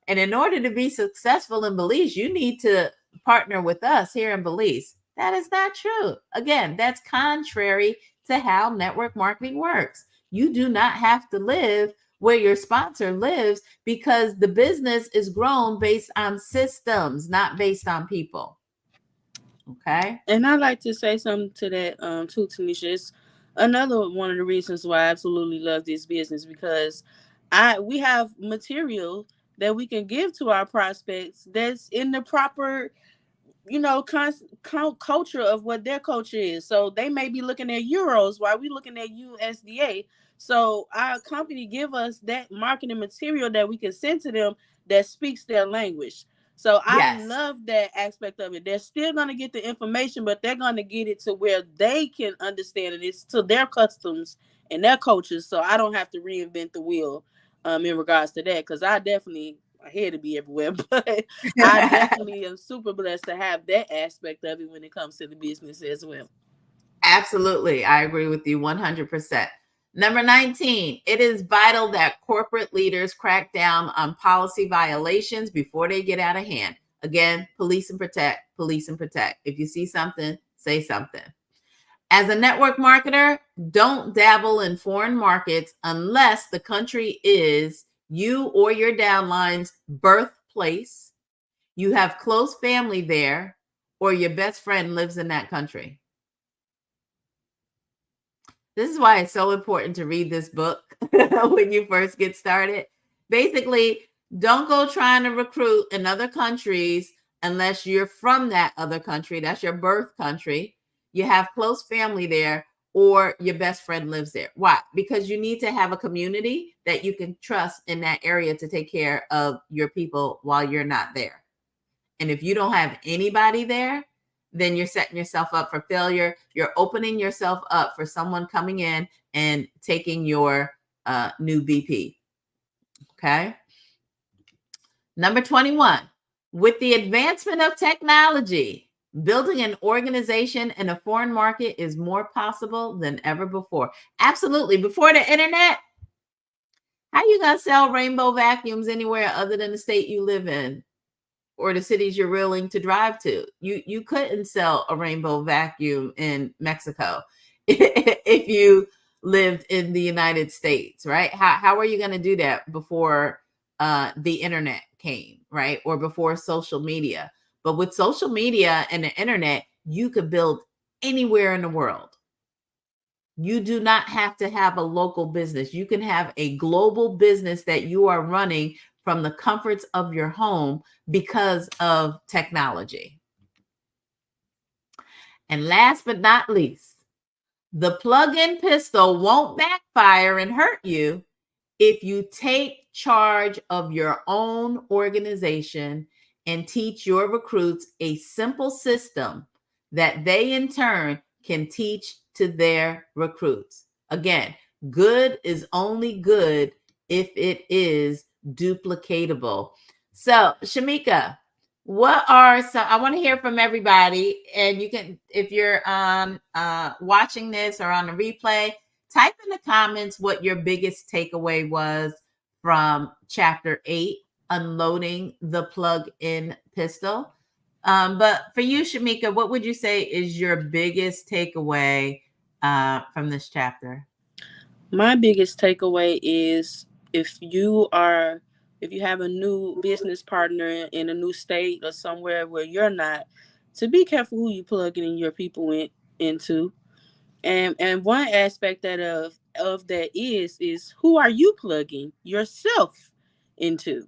And in order to be successful in Belize, you need to partner with us here in Belize. That is not true. Again, that's contrary to how network marketing works. You do not have to live where your sponsor lives because the business is grown based on systems, not based on people. Okay. And I like to say something to that too, Tanisha. It's another one of the reasons why I absolutely love this business, because we have material that we can give to our prospects that's in the proper, culture of what their culture is. So they may be looking at euros while we looking at USDA. So our company give us that marketing material that we can send to them that speaks their language. So I Yes. love that aspect of it. They're still going to get the information, but they're going to get it to where they can understand it. It's to their customs and their cultures. So I don't have to reinvent the wheel in regards to that, because I had to be everywhere, but I definitely am super blessed to have that aspect of it when it comes to the business as well. Absolutely. I agree with you 100%. Number 19, it is vital that corporate leaders crack down on policy violations before they get out of hand. Again, police and protect, police and protect. If you see something, say something. As a network marketer, don't dabble in foreign markets unless the country is you or your downline's birthplace, you have close family there, or your best friend lives in that country. This is why it's so important to read this book when you first get started. Basically, don't go trying to recruit in other countries unless you're from that other country. That's your birth country. You have close family there, or your best friend lives there. Why? Because you need to have a community that you can trust in that area to take care of your people while you're not there. And if you don't have anybody there, then you're setting yourself up for failure. You're opening yourself up for someone coming in and taking your new BP. Okay. Number 21, with the advancement of technology, building an organization in a foreign market is more possible than ever before. Absolutely. Before the internet, how are you going to sell rainbow vacuums anywhere other than the state you live in or the cities you're willing to drive to? You couldn't sell a rainbow vacuum in Mexico if you lived in the United States, right? How are you going to do that before the internet came, right? Or before social media? But with social media and the internet, you could build anywhere in the world. You do not have to have a local business. You can have a global business that you are running from the comforts of your home because of technology. And last but not least, the plug-in pistol won't backfire and hurt you if you take charge of your own organization and teach your recruits a simple system that they in turn can teach to their recruits. Again, good is only good if it is duplicatable. So, Shamika, what are some, I want to hear from everybody, and you can, if you're watching this or on the replay, type in the comments what your biggest takeaway was from chapter 8, unloading the plug-in pistol. But for you, Shamika, what would you say is your biggest takeaway from this chapter? My biggest takeaway is, if you have a new business partner in a new state or somewhere where you're not, to be careful who you plug in your people into. And one aspect of that is who are you plugging yourself into?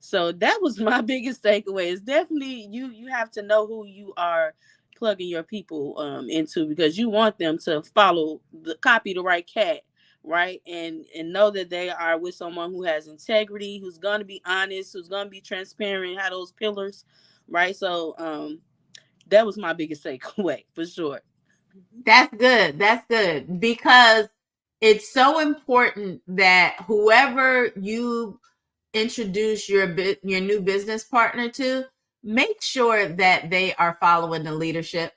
So that was my biggest takeaway. Is definitely you have to know who you are plugging your people into, because you want them to follow the right cat, right? And know that they are with someone who has integrity, who's gonna be honest, who's gonna be transparent, have those pillars, right? So that was my biggest takeaway for sure. That's good. That's good because it's so important that whoever you introduce your new business partner to, make sure that they are following the leadership.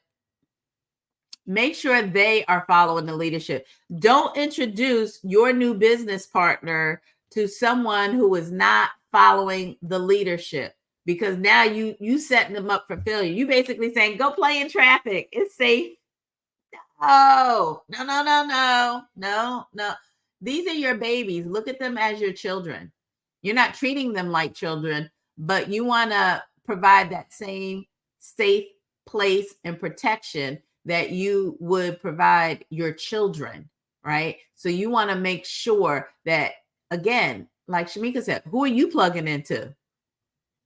Make sure they are following the leadership. Don't introduce your new business partner to someone who is not following the leadership, because now you setting them up for failure. You basically saying, go play in traffic. It's safe. Oh, no. These are your babies. Look at them as your children. You're not treating them like children, but you want to provide that same safe place and protection that you would provide your children, right? So you want to make sure that, again, like Shamika said, who are you plugging into?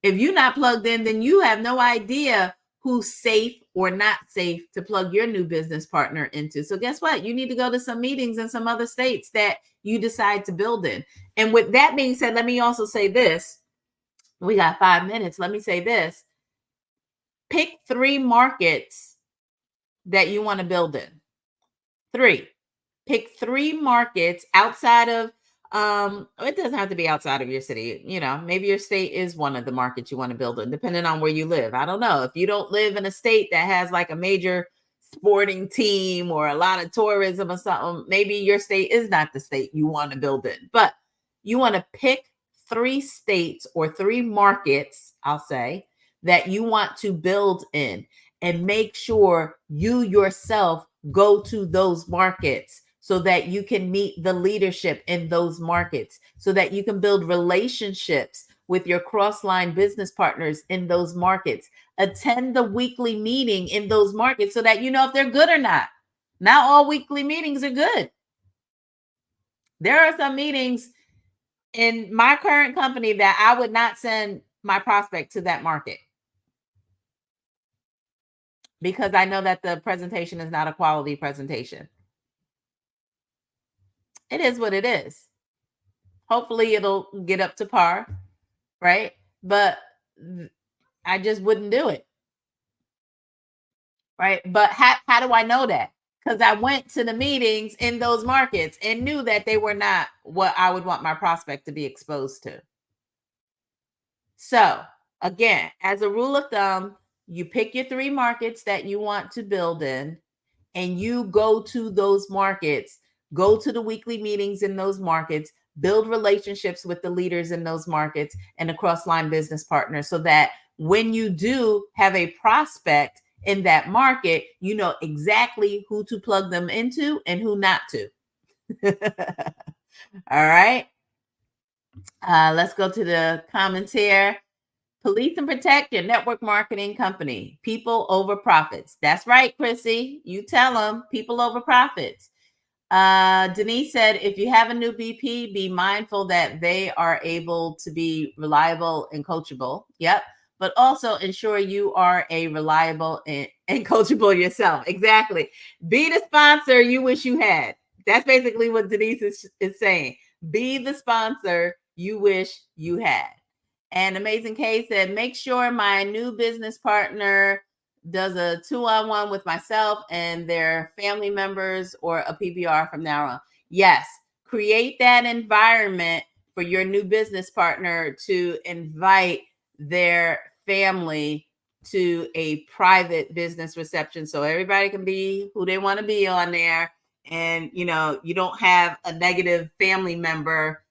If you're not plugged in, then you have no idea who's safe or not safe to plug your new business partner into. So guess what? You need to go to some meetings in some other states that you decide to build in. And with that being said, let me also say this. We got 5 minutes. Let me say this. Pick 3 markets that you want to build in. 3. Pick 3 markets outside of it doesn't have to be outside of your city. Maybe your state is one of the markets you want to build in, depending on where you live. I don't know. If you don't live in a state that has like a major sporting team or a lot of tourism or something, maybe your state is not the state you want to build in. But you want to pick 3 states or 3 markets, I'll say, that you want to build in, and make sure you yourself go to those markets so that you can meet the leadership in those markets, so that you can build relationships with your cross-line business partners in those markets. Attend the weekly meeting in those markets so that you know if they're good or not. Not all weekly meetings are good. There are some meetings in my current company that I would not send my prospect to that market, because I know that the presentation is not a quality presentation. It is what it is. Hopefully it'll get up to par, right? But I just wouldn't do it, right? But how do I know that? Because I went to the meetings in those markets and knew that they were not what I would want my prospect to be exposed to. So again, as a rule of thumb, you pick your 3 markets that you want to build in, and you go to those markets, go to the weekly meetings in those markets, build relationships with the leaders in those markets and the cross-line business partners, so that when you do have a prospect in that market, you know exactly who to plug them into and who not to. All right. Let's go to the comments here. Police and protect your network marketing company. People over profits. That's right, Chrissy. You tell them, people over profits. Denise said, if you have a new BP, be mindful that they are able to be reliable and coachable. Yep. But also ensure you are a reliable and coachable yourself. Exactly. Be the sponsor you wish you had. That's basically what Denise is saying. Be the sponsor you wish you had. And Amazing K said, make sure my new business partner does a 2-on-1 with myself and their family members, or a PBR from now on. Yes, create that environment for your new business partner to invite their family to a private business reception, so everybody can be who they want to be on there. And you don't have a negative family member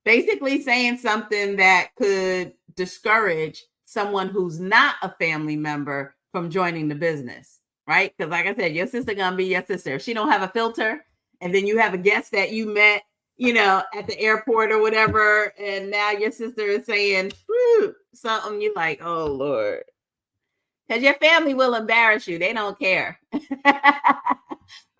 basically saying something that could discourage someone who's not a family member from joining the business, right? Because like I said, your sister gonna be your sister. If she don't have a filter, and then you have a guest that you met, at the airport or whatever, and now your sister is saying something, you like, oh Lord. Because your family will embarrass you. They don't care.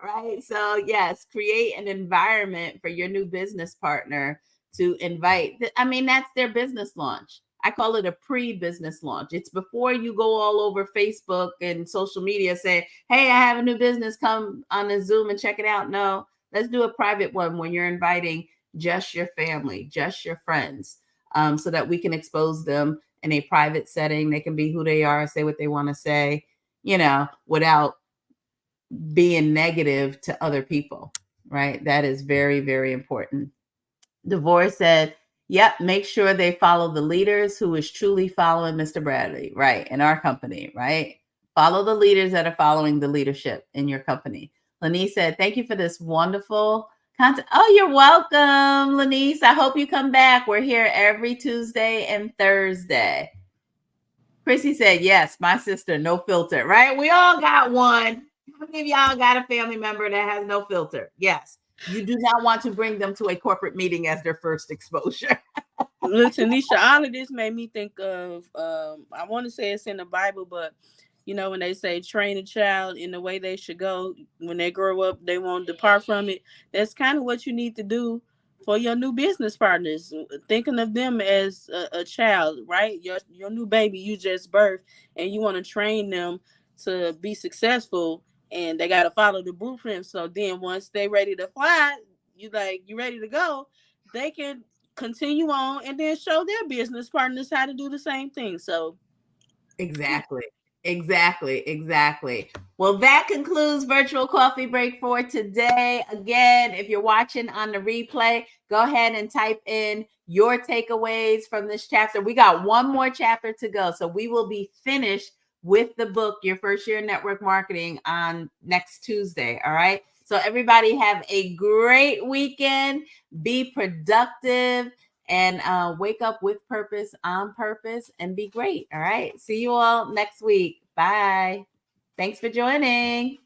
Right? So yes, create an environment for your new business partner to invite. That's their business launch. I call it a pre-business launch. It's before you go all over Facebook and social media saying, hey, I have a new business, come on a Zoom and check it out. No, let's do a private one when you're inviting just your family, just your friends, so that we can expose them in a private setting. They can be who they are, say what they want to say, without being negative to other people, right? That is very, very important. Divorce said, yep, make sure they follow the leaders who is truly following Mr. Bradley, right? In our company, right? Follow the leaders that are following the leadership in your company. Lenise said, thank you for this wonderful Oh, you're welcome, Lanice. I hope you come back. We're here every Tuesday and Thursday. Chrissy said, yes, my sister, no filter, right? We all got one. How many of y'all got a family member that has no filter? Yes. You do not want to bring them to a corporate meeting as their first exposure. Look, Tanisha, all of this made me think of, I want to say it's in the Bible, but you know, when they say train a child in the way they should go, when they grow up, they won't depart from it. That's kind of what you need to do for your new business partners. Thinking of them as a child, right? Your new baby you just birthed, and you want to train them to be successful, and they got to follow the blueprint. So then once they ready to fly, you ready to go, they can continue on and then show their business partners how to do the same thing. So Exactly. Exactly. Well, that concludes Virtual Coffee Break for today. Again, if you're watching on the replay, go ahead and type in your takeaways from this chapter. We got one more chapter to go. So we will be finished with the book, Your First Year in Network Marketing, on next Tuesday. All right. So everybody have a great weekend. Be productive and wake up with purpose, on purpose, and be great. All right. See you all next week. Bye. Thanks for joining.